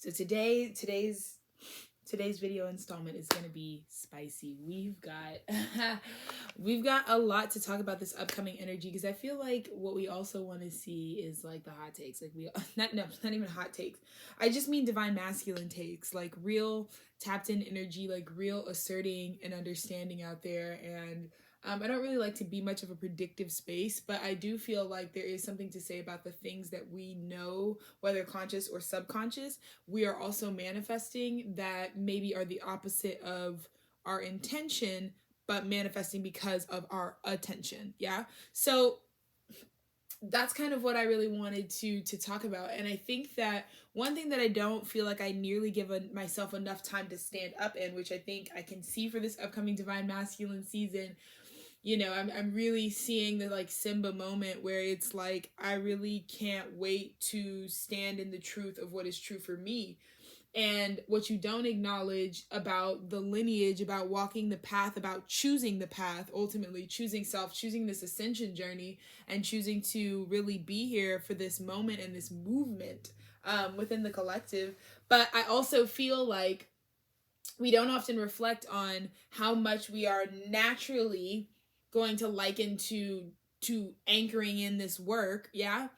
So today's video installment is going to be spicy. We've got a lot to talk about this upcoming energy, because I feel like what we also want to see is like the hot takes. Like not even hot takes. I just mean divine masculine takes, like real tapped in energy, like real asserting and understanding out there. And I don't really like to be much of a predictive space, but I do feel like there is something to say about the things that we know, whether conscious or subconscious, we are also manifesting that maybe are the opposite of our intention, but manifesting because of our attention. Yeah. So that's kind of what I really wanted to talk about. And I think that one thing that I don't feel like I nearly give myself enough time to stand up in, which I think I can see for this upcoming divine masculine season, I'm really seeing the like Simba moment where it's like I really can't wait to stand in the truth of what is true for me. And what you don't acknowledge about the lineage, about walking the path, about choosing the path, ultimately choosing self, choosing this ascension journey, and choosing to really be here for this moment and this movement within the collective. But I also feel like we don't often reflect on how much we are naturally going to liken to anchoring in this work. Yeah.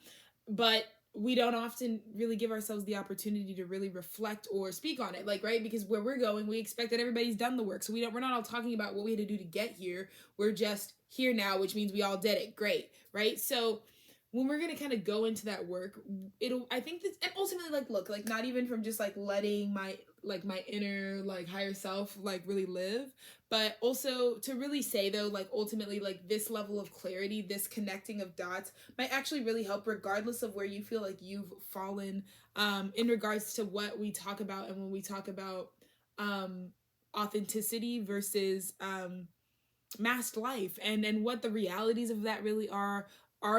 But we don't often really give ourselves the opportunity to really reflect or speak on it, like, right? Because where we're going, we expect that everybody's done the work, so we're not all talking about what we had to do to get here. We're just here now, which means we all did it. Great, right? So when we're gonna kind of go into that work, I think this, and ultimately, like, look, like, not even from just like letting my inner like higher self like really live, but also to really say, though, like, ultimately, like, this level of clarity, this connecting of dots might actually really help, regardless of where you feel like you've fallen, in regards to what we talk about. And when we talk about authenticity versus masked life, and what the realities of that really are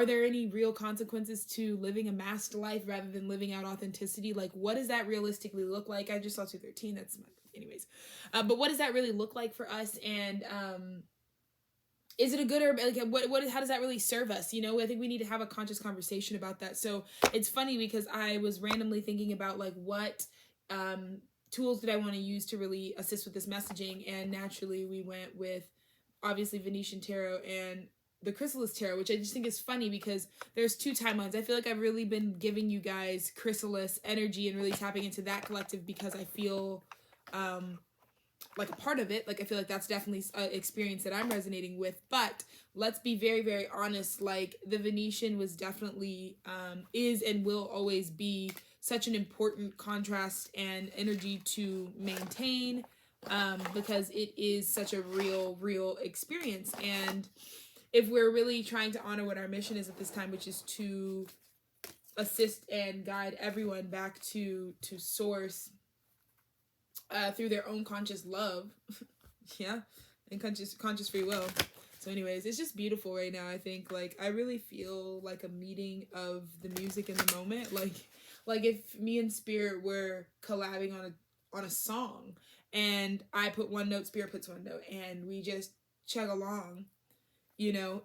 there any real consequences to living a masked life rather than living out authenticity? Like, what does that realistically look like? I just saw 213. That's my, anyways. But what does that really look like for us? And is it a good, or like what how does that really serve us? I think we need to have a conscious conversation about that. So it's funny because I was randomly thinking about like what tools did I want to use to really assist with this messaging, and naturally we went with obviously Venetian Tarot and the Chrysalis Tarot, which I just think is funny because there's two timelines. I feel like I've really been giving you guys Chrysalis energy and really tapping into that collective because I feel like a part of it. Like, I feel like that's definitely an experience that I'm resonating with. But let's be very, very honest. Like, the Venetian was definitely is and will always be such an important contrast and energy to maintain, because it is such a real experience. And if we're really trying to honor what our mission is at this time, which is to assist and guide everyone back to source, through their own conscious love, yeah, and conscious free will. So anyways, it's just beautiful right now. I think, like, I really feel like a meeting of the music in the moment. Like if me and Spirit were collabing on a song, and I put one note, Spirit puts one note, and we just chug along,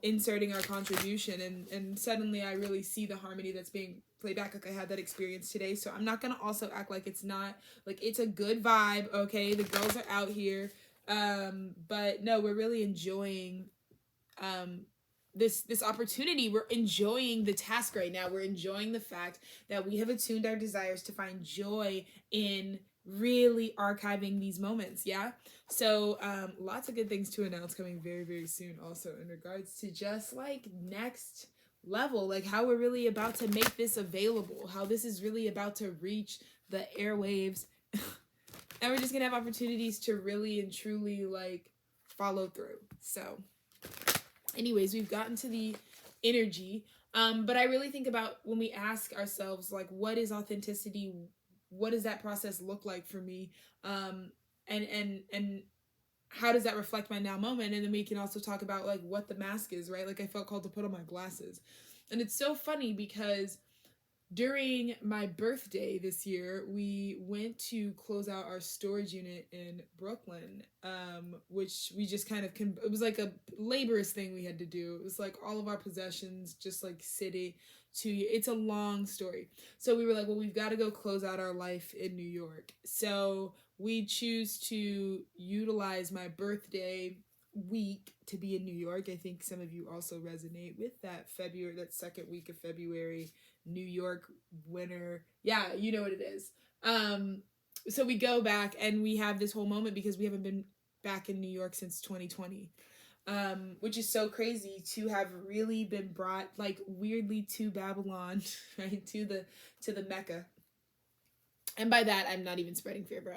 inserting our contribution, and suddenly I really see the harmony that's being played back. Like, I had that experience today, so I'm not gonna also act like it's not, like, it's a good vibe. Okay, the girls are out here, but no, we're really enjoying this opportunity. We're enjoying the task right now. We're enjoying the fact that we have attuned our desires to find joy in really archiving these moments. Yeah. So lots of good things to announce coming very, very soon also, in regards to just like next level, like how we're really about to make this available, how this is really about to reach the airwaves. And we're just gonna have opportunities to really and truly like follow through. So anyways, we've gotten to the energy. But I really think about when we ask ourselves, like, what is authenticity? What does that process look like for me? And how does that reflect my now moment? And then we can also talk about like what the mask is, right? Like, I felt called to put on my glasses. And it's so funny because during my birthday this year, we went to close out our storage unit in Brooklyn, which we just kind of, it was like a laborious thing we had to do. It was like all of our possessions just like It's a long story. So we were like, well, we've got to go close out our life in New York. So we choose to utilize my birthday week to be in New York. I think some of you also resonate with that February, that second week of February, New York winter. Yeah, you know what it is. So we go back and we have this whole moment because we haven't been back in New York since 2020. Which is so crazy to have really been brought like weirdly to Babylon, right? To the Mecca. And by that, I'm not even spreading fear, bro.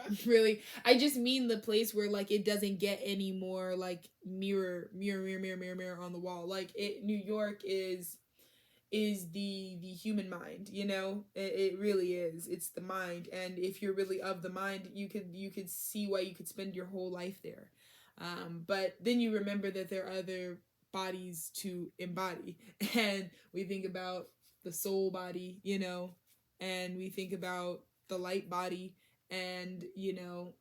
I just mean the place where like it doesn't get any more like mirror on the wall. Like New York is the human mind, you know. It really is. It's the mind, and if you're really of the mind, you could see why you could spend your whole life there. But then you remember that there are other bodies to embody, and we think about the soul body, you know, and we think about the light body, and you know,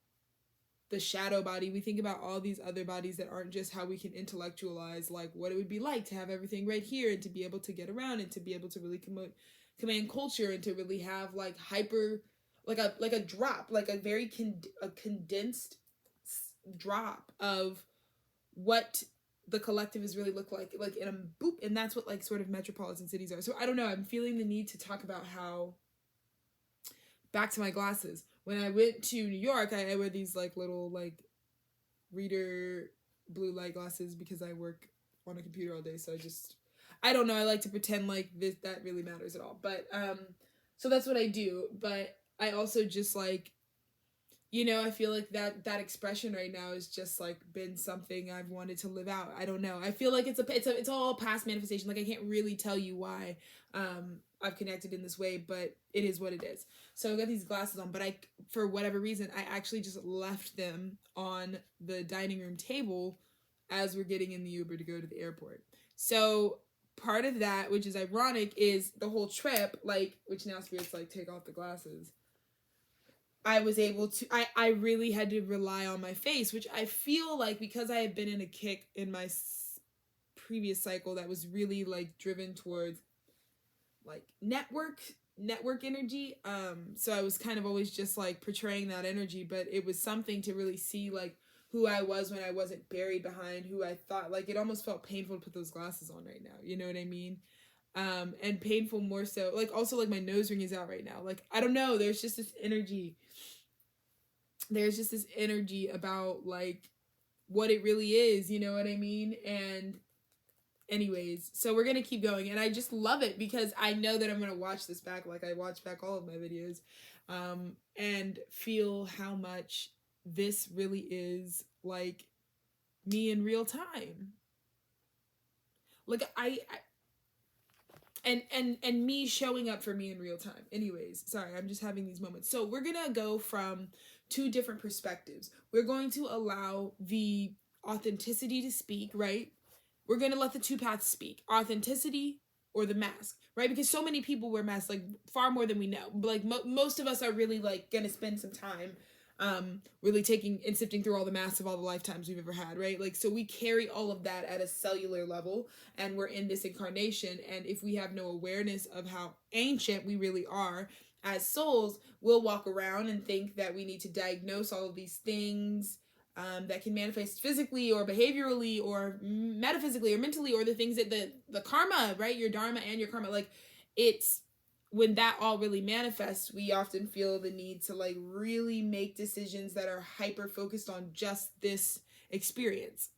the shadow body. We think about all these other bodies that aren't just how we can intellectualize like what it would be like to have everything right here and to be able to get around and to be able to really command culture and to really have like hyper like a drop, like a very condensed drop of what the collective is really look like in a boop. And that's what like sort of metropolitan cities are. So I don't know, I'm feeling the need to talk about how, back to my glasses, when I went to New York, I wear these like little like reader blue light glasses because I work on a computer all day. So I don't know, I like to pretend like that really matters at all. But so that's what I do. But I also just like, you know, I feel like that expression right now has just like been something I've wanted to live out. I don't know. I feel like it's all past manifestation. Like I can't really tell you why I've connected in this way, but it is what it is. So I got these glasses on, but for whatever reason, I actually just left them on the dining room table as we're getting in the Uber to go to the airport. So part of that, which is ironic, is the whole trip, like, which now Spirit's like, take off the glasses. I was able to, I really had to rely on my face, which I feel like because I had been in a kick in my previous cycle that was really like driven towards like network energy. So I was kind of always just like portraying that energy, but it was something to really see like who I was when I wasn't buried behind who I thought. Like it almost felt painful to put those glasses on right now. You know what I mean? And painful more so. Like also like my nose ring is out right now. Like I don't know. There's just this energy. There's just this energy about like what it really is. You know what I mean? And anyways, so we're gonna keep going, and I just love it because I know that I'm gonna watch this back like I watch back all of my videos, and feel how much this really is like me in real time. Like and me showing up for me in real time. Anyways, sorry, I'm just having these moments. So we're gonna go from two different perspectives. We're going to allow the authenticity to speak, right? We're going to let the two paths speak. Authenticity or the mask, right? Because so many people wear masks, like far more than we know. Like most of us are really like going to spend some time really taking and sifting through all the masks of all the lifetimes we've ever had, right? Like, so we carry all of that at a cellular level, and we're in this incarnation. And if we have no awareness of how ancient we really are as souls, we'll walk around and think that we need to diagnose all of these things that can manifest physically or behaviorally or metaphysically or mentally, or the things that the karma, right? Your dharma and your karma, like it's when that all really manifests, we often feel the need to like really make decisions that are hyper focused on just this experience.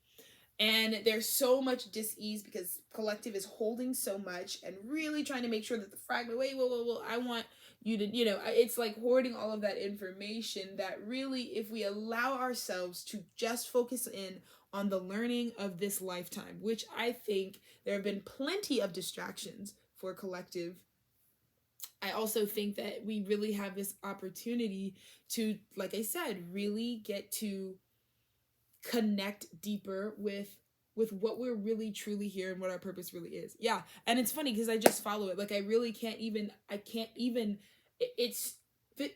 And there's so much dis-ease because collective is holding so much and really trying to make sure that the fragment, whoa, I want you to, you know, it's like hoarding all of that information that really, if we allow ourselves to just focus in on the learning of this lifetime, which I think there have been plenty of distractions for collective, I also think that we really have this opportunity to, like I said, really get to connect deeper with what we're really truly here and what our purpose really is. Yeah. And it's funny because I just follow it. Like I really can't even it's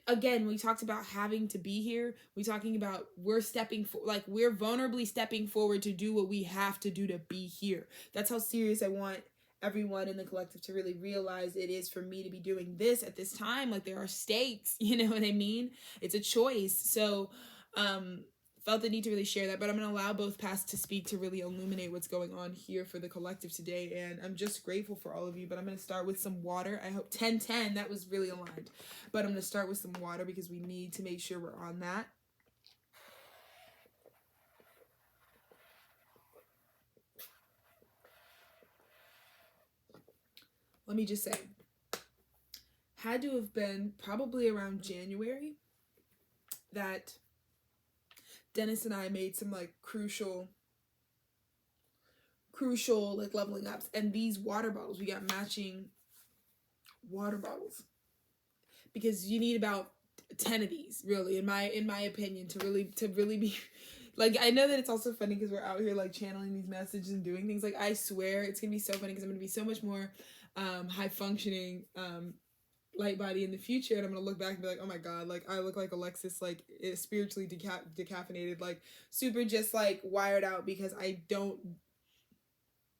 again, we talked about having to be here. We're talking about we're vulnerably stepping forward to do what we have to do to be here. That's how serious I want everyone in the collective to really realize it is for me to be doing this at this time. Like, there are stakes, you know what I mean? It's a choice. So felt the need to really share that, but I'm going to allow both paths to speak to really illuminate what's going on here for the collective today. And I'm just grateful for all of you, but I'm going to start with some water. I hope 10-10, that was really aligned, but I'm going to start with some water because we need to make sure we're on that. Let me just say, had to have been probably around January that Dennis and I made some like crucial like leveling ups. And these water bottles, we got matching water bottles because you need about 10 of these, really, in my opinion, to really be like, I know that it's also funny because we're out here like channeling these messages and doing things. Like, I swear it's gonna be so funny because I'm gonna be so much more high functioning light body in the future, and I'm gonna look back and be like, oh my god, like I look like Alexis, like spiritually decaffeinated, like super just like wired out, because I don't,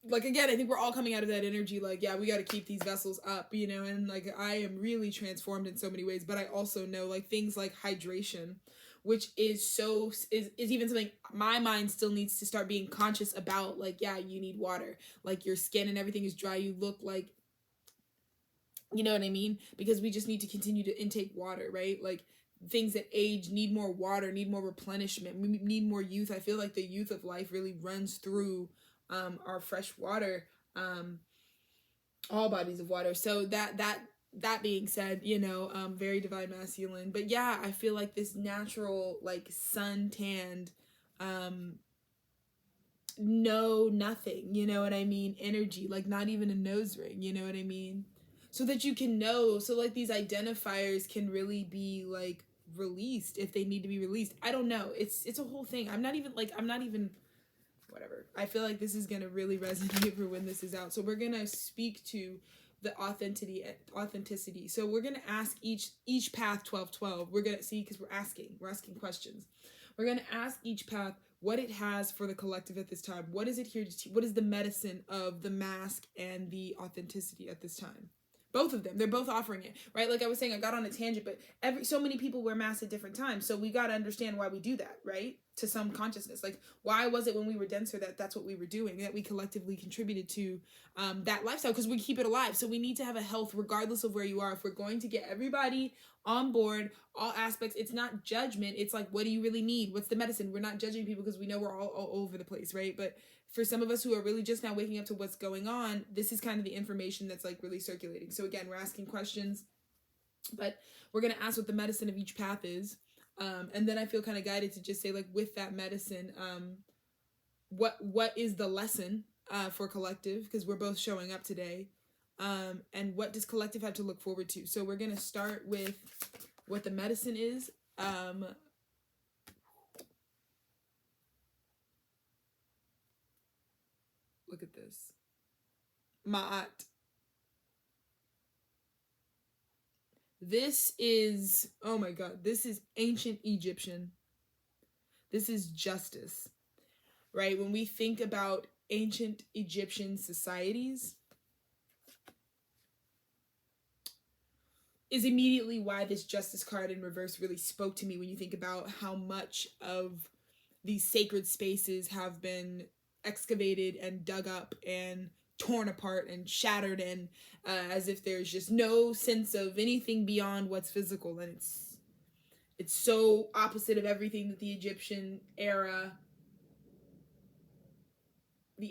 like, again, I think we're all coming out of that energy, like, yeah, we got to keep these vessels up, you know, and like I am really transformed in so many ways. But I also know like things like hydration, which is even something my mind still needs to start being conscious about. Like, yeah, you need water, like your skin and everything is dry, you look like, you know what I mean? Because we just need to continue to intake water, right? Like, things that age need more water, need more replenishment. We need more youth. I feel like the youth of life really runs through our fresh water, all bodies of water. So that being said, you know, very divine masculine. But yeah, I feel like this natural, like sun tanned, no nothing, you know what I mean? Energy, like not even a nose ring, you know what I mean? So that you can know, so like these identifiers can really be like released if they need to be released. I don't know, it's a whole thing. I'm not even whatever. I feel like this is gonna really resonate for when this is out. So we're gonna speak to the authenticity. So we're gonna ask each path 12-12. We're gonna see, because we're asking questions. We're gonna ask each path what it has for the collective at this time. What is it here to teach? What is the medicine of the mask and the authenticity at this time? Both of them, they're both offering it, right? Like I was saying, I got on a tangent, but so many people wear masks at different times. So we got to understand why we do that, right? To some consciousness. Like, why was it when we were denser that's what we were doing, that we collectively contributed to that lifestyle? Because we keep it alive. So we need to have a health regardless of where you are. If we're going to get everybody on board, all aspects, it's not judgment. It's like, what do you really need? What's the medicine? We're not judging people because we know we're all over the place, right? But for some of us who are really just now waking up to what's going on, this is kind of the information that's like really circulating. So again, we're asking questions, but we're going to ask what the medicine of each path is. And then I feel kind of guided to just say, like, with that medicine, what is the lesson for collective? Because we're both showing up today. And what does collective have to look forward to? So we're going to start with what the medicine is. Look at this. Ma'at. This is, oh my God, this is ancient Egyptian. This is justice, right? When we think about ancient Egyptian societies, is immediately why this justice card in reverse really spoke to me, when you think about how much of these sacred spaces have been excavated and dug up and torn apart and shattered, and as if there's just no sense of anything beyond what's physical. And it's so opposite of everything that the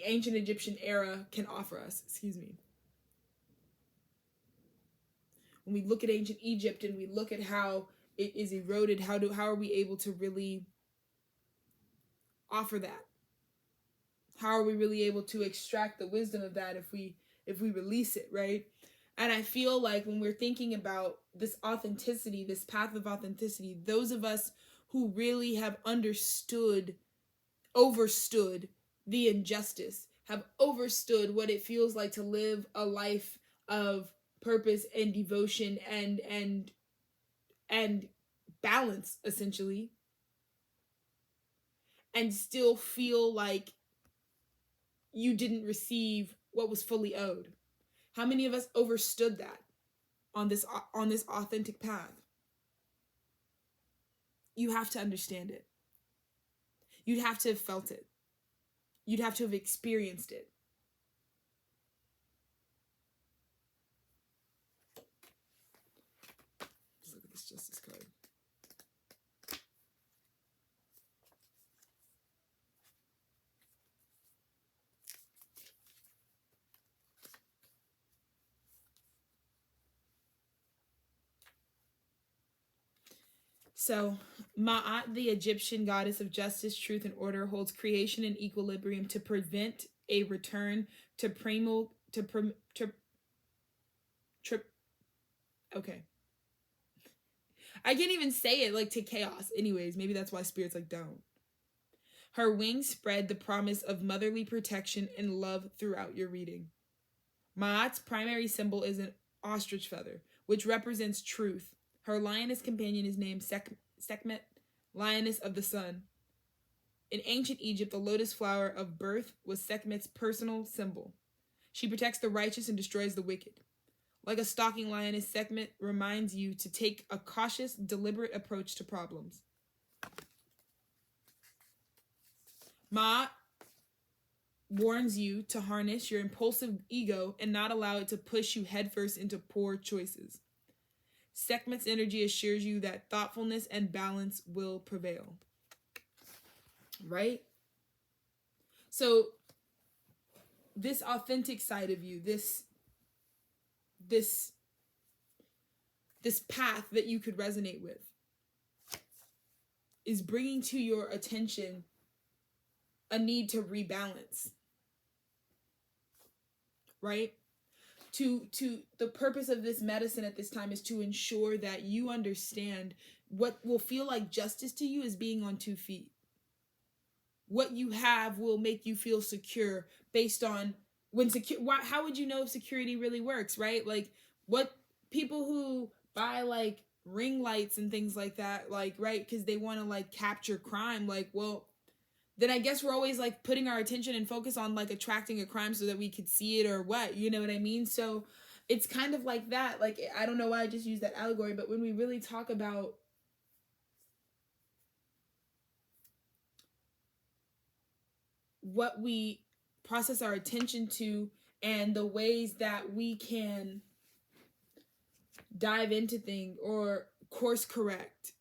ancient Egyptian era can offer us. Excuse me. When we look at ancient Egypt and we look at how it is eroded, how are we able to really offer that? How are we really able to extract the wisdom of that if we release it, right? And I feel like when we're thinking about this authenticity, this path of authenticity, those of us who really have overstood the injustice, have overstood what it feels like to live a life of purpose and devotion and balance, essentially, and still feel like you didn't receive what was fully owed. How many of us overstood that on this authentic path? You have to understand it. You'd have to have felt it. You'd have to have experienced it. Let's look at this justice card. So, Ma'at, the Egyptian goddess of justice, truth, and order, holds creation in equilibrium to prevent a return to okay. I can't even say it, like, to chaos. Anyways, maybe that's why spirits like don't. Her wings spread the promise of motherly protection and love throughout your reading. Ma'at's primary symbol is an ostrich feather, which represents truth. Her lioness companion is named Sekhmet, lioness of the sun. In ancient Egypt, the lotus flower of birth was Sekhmet's personal symbol. She protects the righteous and destroys the wicked. Like a stalking lioness, Sekhmet reminds you to take a cautious, deliberate approach to problems. Ma'at warns you to harness your impulsive ego and not allow it to push you headfirst into poor choices. Sekhmet's energy assures you that thoughtfulness and balance will prevail. Right? So, this authentic side of you, this path that you could resonate with, is bringing to your attention a need to rebalance. Right? To the purpose of this medicine at this time is to ensure that you understand what will feel like justice to you is being on 2 feet. What you have will make you feel secure based on how would you know if security really works, right? Like, what people who buy like ring lights and things like that, like, right, because they want to like capture crime, like, well, then I guess we're always like putting our attention and focus on like attracting a crime so that we could see it or what, you know what I mean? So it's kind of like that. Like, I don't know why I just used that allegory, but when we really talk about what we process our attention to and the ways that we can dive into things or course correct,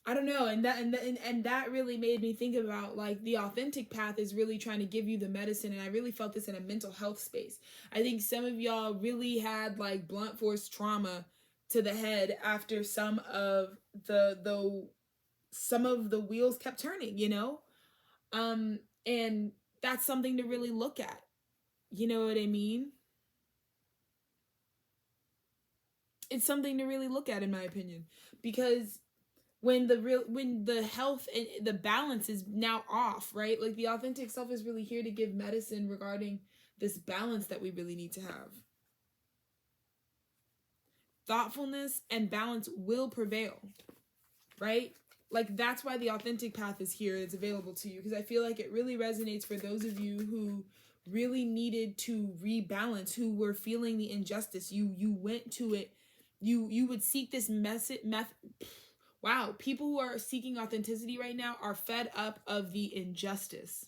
I don't know, and that really made me think about like the authentic path is really trying to give you the medicine, and I really felt this in a mental health space. I think some of y'all really had like blunt force trauma to the head after some of the wheels kept turning, you know? And that's something to really look at. You know what I mean? It's something to really look at, in my opinion, because when the health and the balance is now off, right? Like, the authentic self is really here to give medicine regarding this balance that we really need to have. Thoughtfulness and balance will prevail, right? Like, that's why the authentic path is here. It's available to you, because I feel like it really resonates for those of you who really needed to rebalance, who were feeling the injustice. You went to it. You would seek this Wow, people who are seeking authenticity right now are fed up of the injustice.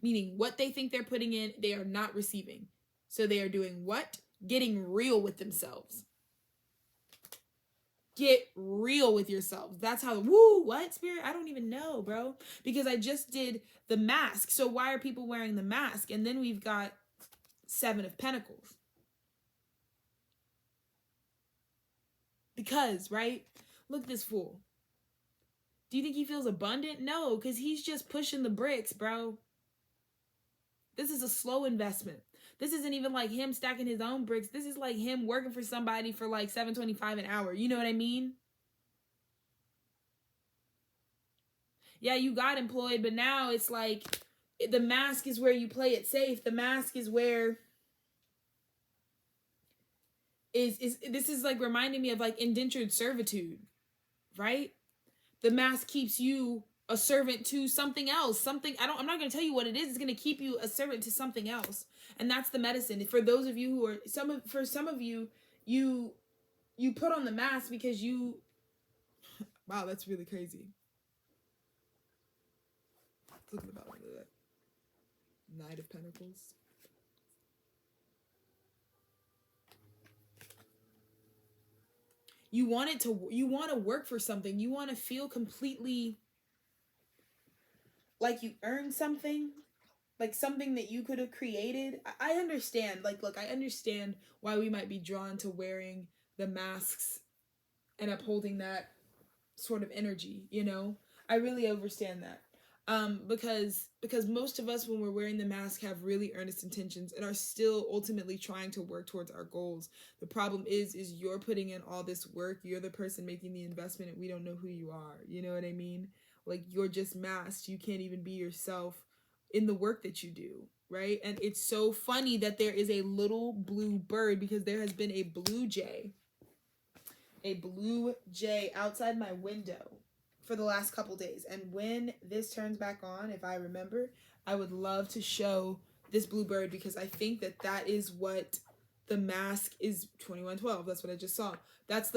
Meaning, what they think they're putting in, they are not receiving. So they are doing what? Getting real with themselves. Get real with yourself. That's how, what, Spirit? I don't even know, bro. Because I just did the mask. So why are people wearing the mask? And then we've got 7 of Pentacles. Because, right? Look at this fool. Do you think he feels abundant? No, because he's just pushing the bricks, bro. This is a slow investment. This isn't even like him stacking his own bricks. This is like him working for somebody for like $7.25 an hour. You know what I mean? Yeah, you got employed, but now it's like the mask is where you play it safe. The mask is where this is like reminding me of like indentured servitude, right? The mask keeps you a servant to something else. Something I'm not going to tell you what it is. It's going to keep you a servant to something else. And that's the medicine. For those of you who are for some of you, you put on the mask because you wow, that's really crazy. Look at the bottom of that. Knight of Pentacles. You want to work for something. You want to feel completely like you earned something, like something that you could have created. I understand. Like, look, I understand why we might be drawn to wearing the masks and upholding that sort of energy, you know? I really understand that. Because most of us, when we're wearing the mask, have really earnest intentions and are still ultimately trying to work towards our goals. The problem is you're putting in all this work. You're the person making the investment, and we don't know who you are. You know what I mean? Like, you're just masked. You can't even be yourself in the work that you do, right? And it's so funny that there is a little blue bird, because there has been a blue jay outside my window for the last couple days. And when this turns back on, if I remember, I would love to show this blue bird, because I think that is what the mask is. 2112, that's what I just saw. That's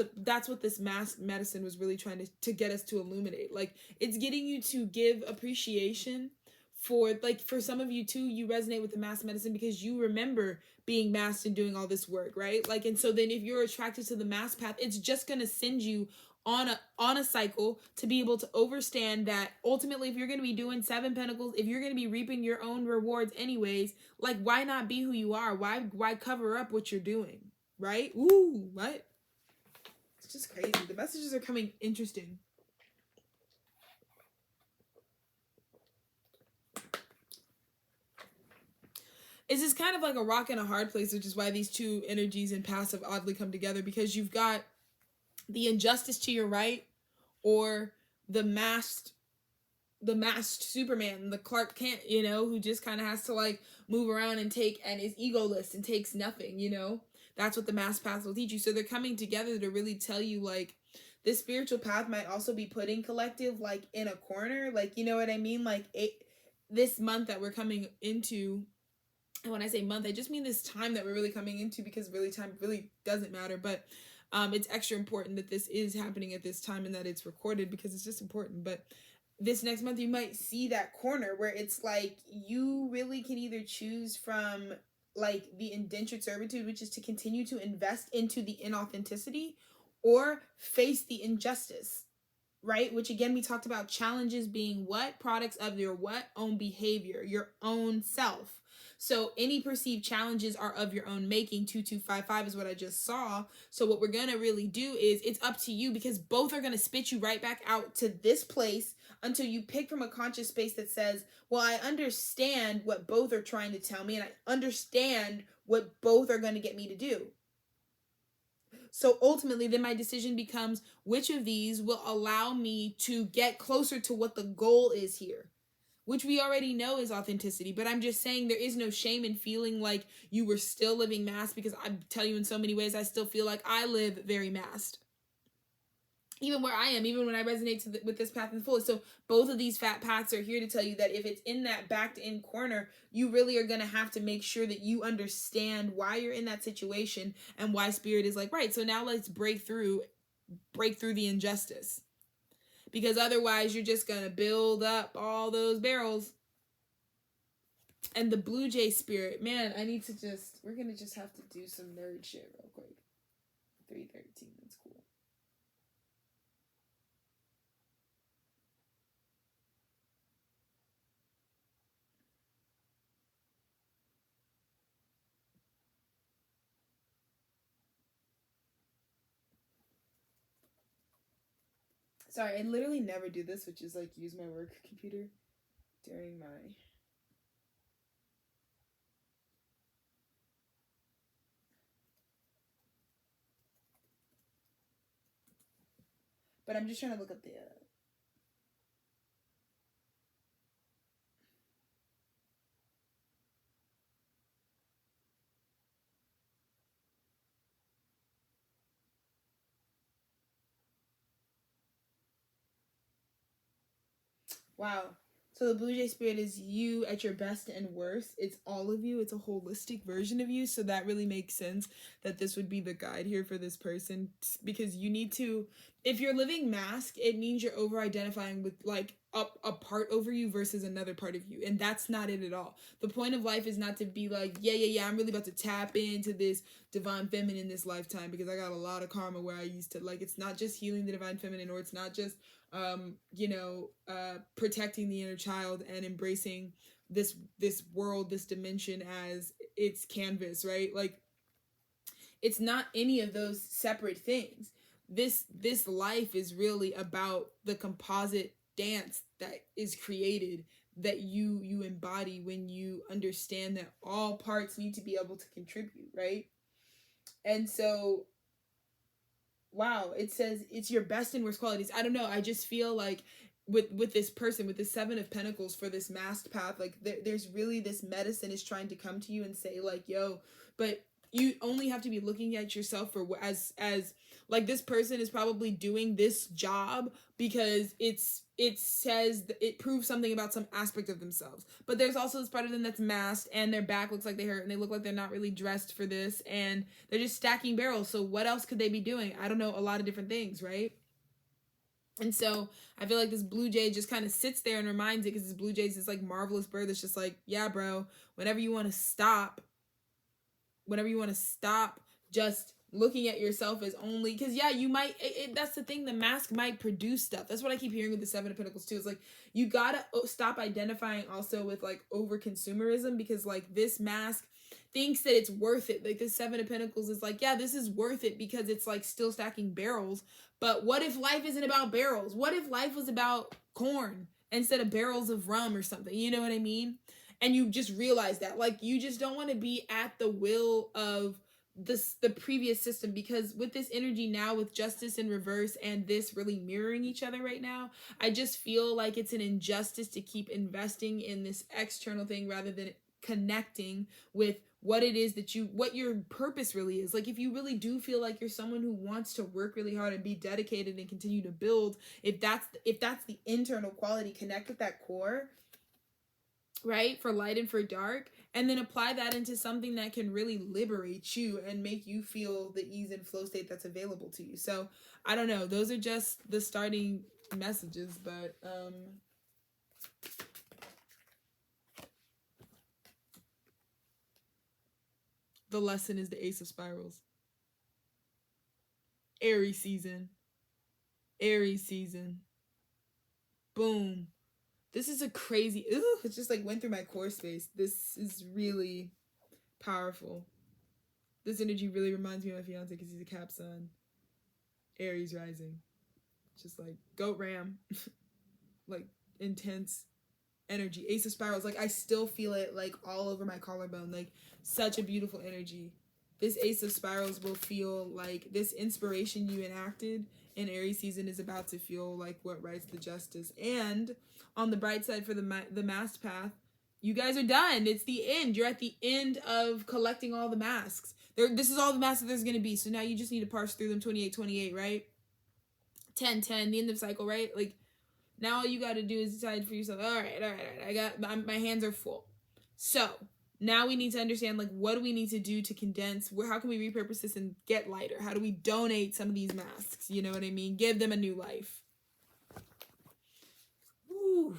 what this mask medicine was really trying to get us to illuminate. Like, it's getting you to give appreciation for, like, for some of you too, you resonate with the mask medicine because you remember being masked and doing all this work, right? Like, and so then if you're attracted to the mask path, it's just going to send you on a cycle to be able to understand that ultimately, if you're going to be doing 7 pentacles, if you're going to be reaping your own rewards anyways, like, why not be who you are? Why cover up what you're doing, right? Ooh, what? It's just crazy. The messages are coming interesting. It's just kind of like a rock and a hard place, which is why these two energies and passive oddly come together, because you've got the injustice to your right, or the masked Superman, the Clark Kent, you know, who just kind of has to like move around and is egoless and takes nothing, you know. That's what the masked path will teach you. So they're coming together to really tell you, like, this spiritual path might also be putting collective like in a corner, like, you know what I mean? Like, this month that we're coming into. And when I say month, I just mean this time that we're really coming into, because really time really doesn't matter. But it's extra important that this is happening at this time and that it's recorded, because it's just important. But this next month, you might see that corner where it's like you really can either choose from like the indentured servitude, which is to continue to invest into the inauthenticity, or face the injustice, right? Which again, we talked about challenges being what? Products of your what? Own behavior, your own self. So any perceived challenges are of your own making. 2255 is what I just saw. So what we're going to really do is, it's up to you, because both are going to spit you right back out to this place until you pick from a conscious space that says, well, I understand what both are trying to tell me, and I understand what both are going to get me to do. So ultimately, then my decision becomes, which of these will allow me to get closer to what the goal is here, which we already know is authenticity. But I'm just saying, there is no shame in feeling like you were still living masked, because I tell you, in so many ways, I still feel like I live very masked. Even where I am, even when I resonate with this path in the fullest. So both of these fat paths are here to tell you that if it's in that backed in corner, you really are going to have to make sure that you understand why you're in that situation, and why spirit is like, right, so now let's break through the injustice. Because otherwise you're just going to build up all those barrels. And the blue jay spirit, man, we're going to just have to do some nerd shit real quick. 313, that's cool. Sorry, I literally never do this, which is like use my work computer during my... But I'm just trying to look up the... Wow. So the Blue Jay spirit is you at your best and worst. It's all of you. It's a holistic version of you. So that really makes sense that this would be the guide here for this person, because you need to, if you're living mask, it means you're over identifying with like a part over you versus another part of you. And that's not it at all. The point of life is not to be like, yeah, I'm really about to tap into this divine feminine this lifetime because I got a lot of karma where I used to, like, it's not just healing the divine feminine, or it's not just protecting the inner child and embracing this world, this dimension as its canvas, right? Like, it's not any of those separate things. This life is really about the composite dance that is created, that you embody when you understand that all parts need to be able to contribute, right? And so, wow, it says it's your best and worst qualities. I don't know, I just feel like with this person, with the Seven of Pentacles for this masked path, like there's really this medicine is trying to come to you and say like, yo, but you only have to be looking at yourself for as like, this person is probably doing this job because it says it proves something about some aspect of themselves, but there's also this part of them that's masked and their back looks like they hurt and they look like they're not really dressed for this and they're just stacking barrels. So what else could they be doing? I don't know, a lot of different things, right? And so I feel like this Blue Jay just kind of sits there and reminds it, because this Blue Jay is this like marvelous bird that's just like, yeah, bro, whenever you want to stop just looking at yourself as only, because yeah, you might, that's the thing, the mask might produce stuff. That's what I keep hearing with the Seven of Pentacles too. It's like, you gotta stop identifying also with like over consumerism, because like this mask thinks that it's worth it. Like the Seven of Pentacles is like, yeah, this is worth it because it's like still stacking barrels. But what if life isn't about barrels? What if life was about corn instead of barrels of rum or something? You know what I mean? And you just realize that, like, you just don't want to be at the will of the previous system, because with this energy now, with justice in reverse and this really mirroring each other right now, I just feel like it's an injustice to keep investing in this external thing rather than connecting with what it is that what your purpose really is. Like, if you really do feel like you're someone who wants to work really hard and be dedicated and continue to build, if that's the internal quality, connect with that core, right, for light and for dark, and then apply that into something that can really liberate you and make you feel the ease and flow state that's available to you. So I don't know, those are just the starting messages, but the lesson is the Ace of Spirals. Aries season. Boom. This is a crazy, it just like went through my core space. This is really powerful. This energy really reminds me of my fiance because he's a Cap Sun. Aries rising. Just like goat ram. Like intense energy. Ace of Spirals, like I still feel it like all over my collarbone. Like such a beautiful energy. This Ace of Spirals will feel like this inspiration you enacted in Aries season is about to feel like what writes the justice. And on the bright side for the masked path, you guys are done. It's the end. You're at the end of collecting all the masks. This is all the masks that there's going to be. So now you just need to parse through them. 28, right? 10, the end of cycle, right? Like, now all you got to do is decide for yourself, all right. I got, my hands are full. So now we need to understand, like, what do we need to do to condense? How can we repurpose this and get lighter? How do we donate some of these masks? You know what I mean? Give them a new life. Ooh,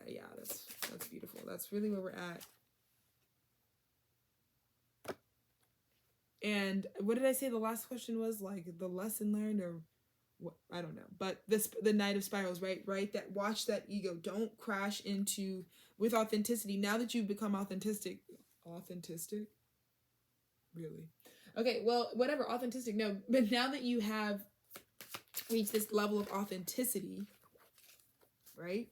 yeah, that's beautiful. That's really where we're at. And what did I say the last question was? Like, the lesson learned, or what? I don't know. But the Knight of Spirals, right? That watch that ego. Don't crash into with authenticity. Now that you've become authentic, really? Okay, well, whatever, authentic. No, but now that you have reached this level of authenticity, right?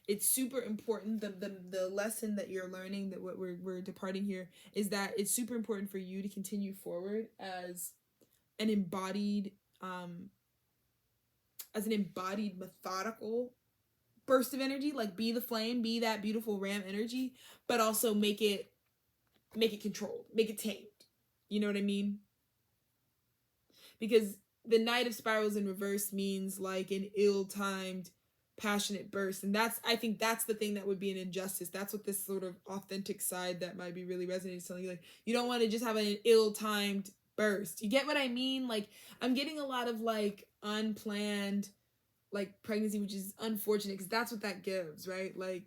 It's super important. The lesson that you're learning, that what we're departing here, is that it's super important for you to continue forward as an embodied methodical burst of energy. Like, be the flame, be that beautiful ram energy, but also make it controlled, make it tamed. You know what I mean? Because the Knight of Spirals in reverse means like an ill-timed passionate burst. And I think that's the thing that would be an injustice. That's what this sort of authentic side that might be really resonating, something like, you don't want to just have an ill-timed burst. You get what I mean? Like, I'm getting a lot of like unplanned like pregnancy, which is unfortunate because that's what that gives, right? Like,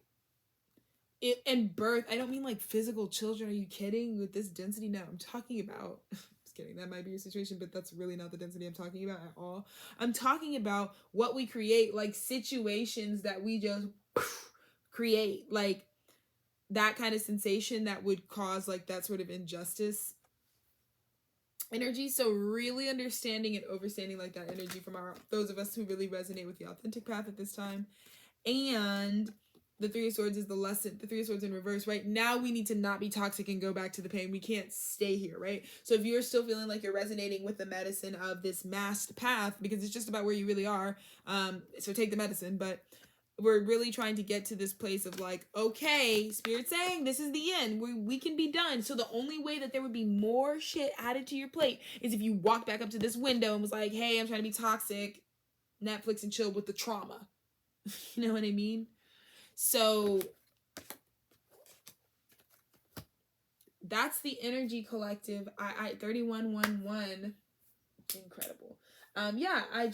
it, and birth, I don't mean like physical children. Are you kidding? With this density? No, I'm talking about, just kidding, that might be your situation, but that's really not the density I'm talking about at all. I'm talking about what we create, like situations that we just create, like that kind of sensation that would cause like that sort of injustice energy. So really understanding and overstanding like that energy from those of us who really resonate with the authentic path at this time. And the Three of Swords is the lesson. The Three of Swords in reverse, right? Now we need to not be toxic and go back to the pain. We can't stay here, right? So if you're still feeling like you're resonating with the medicine of this masked path, because it's just about where you really are, so take the medicine. But we're really trying to get to this place of like, okay, Spirit saying this is the end. We can be done. So the only way that there would be more shit added to your plate is if you walk back up to this window and was like, hey, I'm trying to be toxic, Netflix and chill with the trauma. You know what I mean? So that's the energy collective. I 3111. Incredible. Yeah, I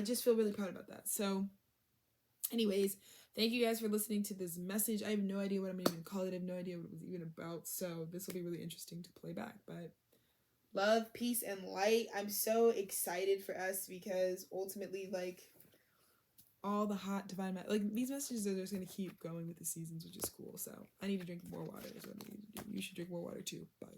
just feel really proud about that. So anyways, thank you guys for listening to this message. I have no idea what I'm even call it. I have no idea what it was even about. So this will be really interesting to play back. But love, peace, and light. I'm so excited for us because ultimately, like, all the hot divine, like, these messages are just going to keep going with the seasons, which is cool. So I need to drink more water is what I need to do. You should drink more water too. Bye.